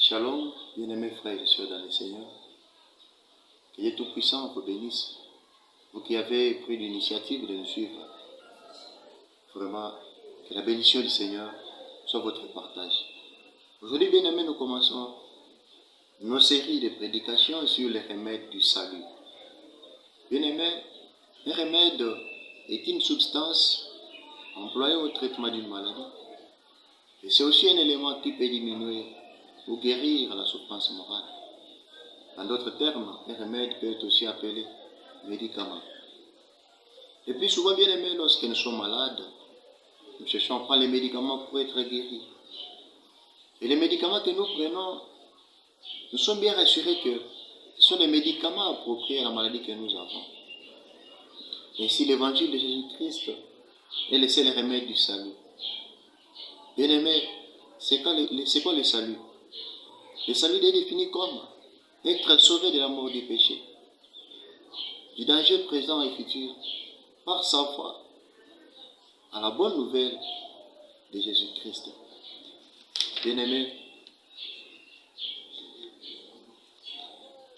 Shalom, bien-aimés frères et sœurs dans le Seigneur. Que Dieu Tout-Puissant vous bénisse. Vous qui avez pris l'initiative de nous suivre. Vraiment, que la bénédiction du Seigneur soit votre partage. Aujourd'hui, bien-aimés, nous commençons nos séries de prédications sur les remèdes du salut. Bien-aimés, un remède est une substance employée au traitement d'une maladie. Et c'est aussi un élément qui peut diminuer ou guérir la souffrance morale. En d'autres termes, un remède peut être aussi appelé médicament. Et puis souvent, bien aimé, lorsque nous sommes malades, nous cherchons à prendre les médicaments pour être guéris. Et les médicaments que nous prenons, nous sommes bien rassurés que ce sont des médicaments appropriés à la maladie que nous avons. Et si l'évangile de Jésus-Christ est le seul remède du salut. Bien aimé, c'est quoi le salut? Le salut est défini comme être sauvé de la mort du péché, du danger présent et futur, par sa foi à la bonne nouvelle de Jésus-Christ. Bien-aimés,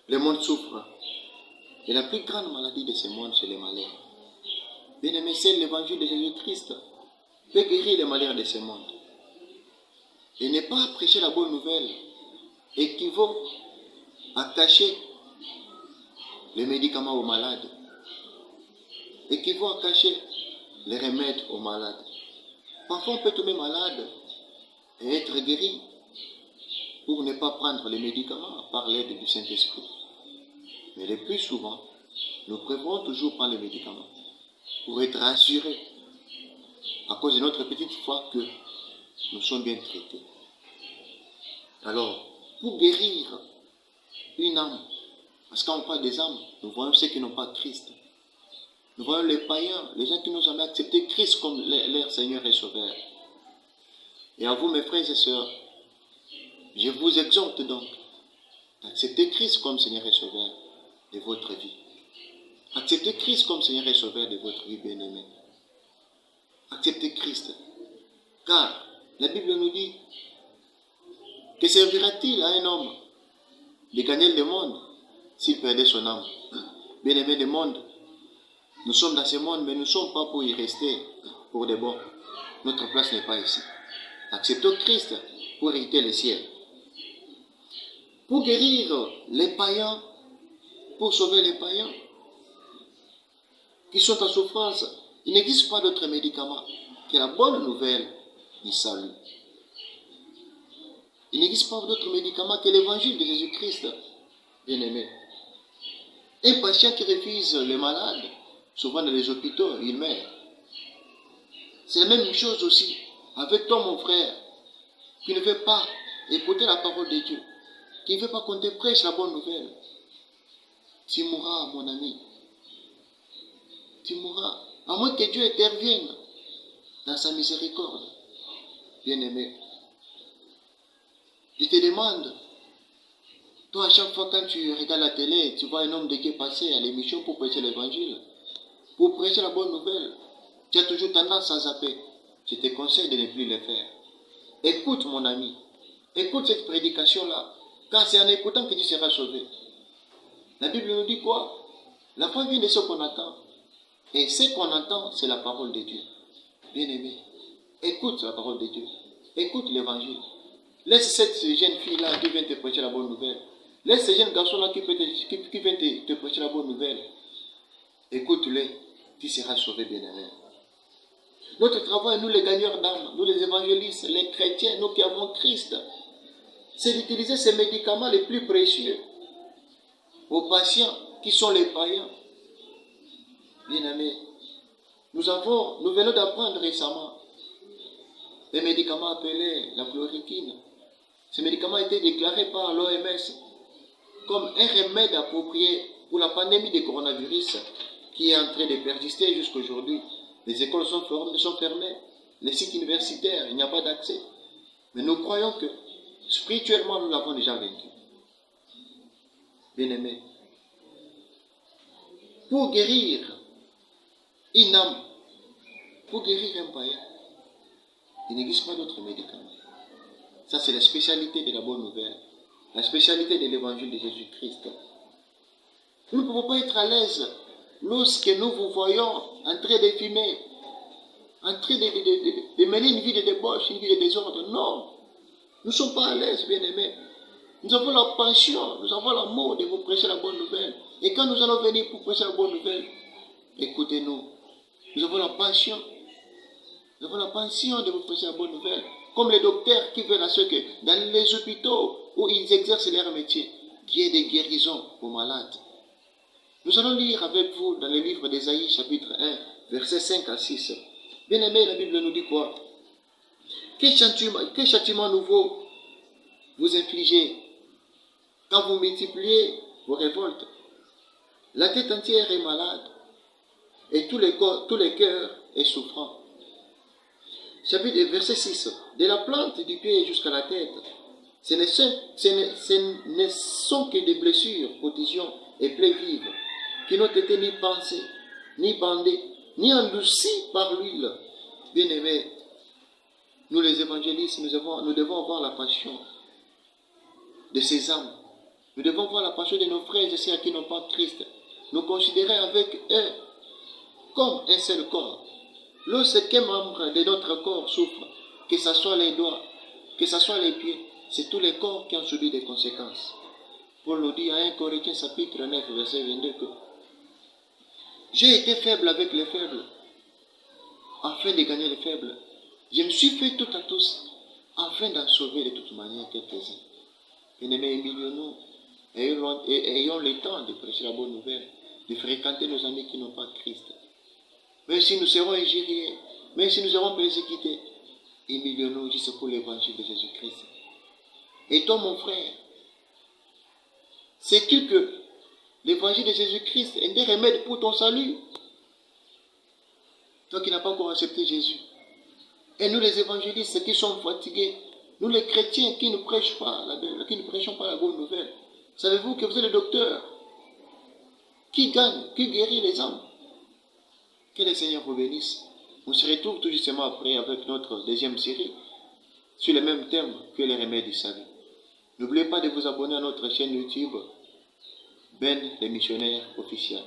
le monde souffre. Et la plus grande maladie de ce monde, c'est le malheur. Bien-aimés, c'est l'évangile de Jésus-Christ qui peut guérir les malheurs de ce monde. Et ne pas prêcher la bonne nouvelle équivaut à cacher les médicaments aux malades, équivaut à cacher les remèdes aux malades. Parfois, on peut tomber malade et être guéri pour ne pas prendre les médicaments par l'aide du Saint-Esprit. Mais le plus souvent, nous préférons toujours prendre les médicaments pour être assurés à cause de notre petite foi que nous sommes bien traités. Alors, pour guérir une âme, parce qu'on parle des âmes, nous voyons ceux qui n'ont pas Christ. Nous voyons les païens, les gens qui n'ont jamais accepté Christ comme leur Seigneur et Sauveur. Et à vous, mes frères et sœurs, je vous exhorte donc d'accepter Christ comme Seigneur et Sauveur de votre vie. Acceptez Christ comme Seigneur et Sauveur de votre vie, bien-aimé. Acceptez Christ. Car la Bible nous dit que servira-t-il à un homme de gagner le monde s'il perdait son âme? Bien-aimé, le monde, nous sommes dans ce monde, mais nous ne sommes pas pour y rester pour de bon. Notre place n'est pas ici. Acceptons Christ pour hériter le ciel. Pour guérir les païens, pour sauver les païens qui sont en souffrance, il n'existe pas d'autre médicament que la bonne nouvelle du salut. Il n'existe pas d'autre médicament que l'évangile de Jésus-Christ, bien-aimé. Un patient qui refuse les malades, souvent dans les hôpitaux, il meurt. C'est la même chose aussi avec toi, mon frère, qui ne veut pas écouter la parole de Dieu, qui ne veut pas qu'on te prêche la bonne nouvelle. Tu mourras, mon ami. Tu mourras. À moins que Dieu intervienne dans sa miséricorde. Bien-aimé, je te demande, toi, à chaque fois quand tu regardes la télé, tu vois un homme de Dieu passer à l'émission pour prêcher l'évangile, pour prêcher la bonne nouvelle, tu as toujours tendance à zapper. Je te conseille de ne plus le faire. Écoute, mon ami, écoute cette prédication-là, car c'est en écoutant que tu seras sauvé. La Bible nous dit quoi? La foi vient de ce qu'on attend. Et ce qu'on entend, c'est la parole de Dieu. Bien-aimé, écoute la parole de Dieu. Écoute l'évangile. Laisse cette jeune fille-là qui vient te prêcher la bonne nouvelle. Laisse ce jeune garçon-là qui vient te prêcher la bonne nouvelle. Écoute-les, tu seras sauvé, bien-aimé. Notre travail, nous les gagneurs d'âme, nous les évangélistes, les chrétiens, nous qui avons Christ, c'est d'utiliser ces médicaments les plus précieux aux patients qui sont les païens. Bien-aimés, nous venons d'apprendre récemment des médicaments appelés la chloroquine. Ces médicaments ont été déclarés par l'OMS comme un remède approprié pour la pandémie de coronavirus qui est en train de persister jusqu'à aujourd'hui. Les écoles sont fermées, les sites universitaires, il n'y a pas d'accès. Mais nous croyons que spirituellement, nous l'avons déjà vaincu. Bien-aimés, pour guérir une âme, pour guérir un païen, il n'existe pas d'autre médicament. Ça, c'est la spécialité de la bonne nouvelle. La spécialité de l'évangile de Jésus-Christ. Nous ne pouvons pas être à l'aise lorsque nous vous voyons en train de fumer, en train de mener une vie de débauche, une vie de désordre. Non, nous ne sommes pas à l'aise, bien-aimés. Nous avons la passion, nous avons l'amour de vous prêcher la bonne nouvelle. Et quand nous allons venir pour prêcher la bonne nouvelle, écoutez-nous. Nous avons la passion. Nous avons la passion de vous prêcher la bonne nouvelle. Comme les docteurs qui veulent à ce que dans les hôpitaux où ils exercent leur métier, qu'il y ait des guérisons aux malades. Nous allons lire avec vous dans le livre d'Ésaïe, chapitre 1, versets 5 à 6. Bien aimé, la Bible nous dit quoi? Quel châtiment nouveau vous infligez quand vous multipliez vos révoltes? La tête entière est malade et tous les cœurs est souffrant. Chapitre verset 6. De la plante du pied jusqu'à la tête, ce ne sont que des blessures, contusions et plaies vives qui n'ont été ni pansées, ni bandées, ni endurcies par l'huile. Bien-aimés, nous les évangélistes, nous devons avoir la passion de ces âmes. Nous devons avoir la passion de nos frères et sœurs qui n'ont pas Christ. Nous considérer avec eux comme un seul corps. Lorsqu'un membre de notre corps souffre, que ce soit les doigts, que ce soit les pieds, c'est tous les corps qui ont subi des conséquences. Paul nous dit à 1 Corinthiens chapitre 9, verset 22 que j'ai été faible avec les faibles, afin de gagner les faibles. Je me suis fait tout à tous, afin d'en sauver de toute manière quelques-uns. Bien-aimés, humilions-nous, ayons le temps de prêcher la bonne nouvelle, de fréquenter nos amis qui n'ont pas Christ. Même si nous serons injuriés, même si nous serons persécutés, humilions-nous juste pour l'évangile de Jésus-Christ. Et toi, mon frère, sais-tu que l'évangile de Jésus-Christ est un remède pour ton salut? Toi qui n'as pas encore accepté Jésus. Et nous, les évangélistes qui sommes fatigués, nous, les chrétiens qui ne prêchons pas la bonne nouvelle, savez-vous que vous êtes le docteur qui gagne, qui guérit les âmes? Que le Seigneur vous bénisse. On se retrouve tout justement après avec notre deuxième série sur le même thème que les remèdes du salut. N'oubliez pas de vous abonner à notre chaîne YouTube, Ben, les missionnaires officiels.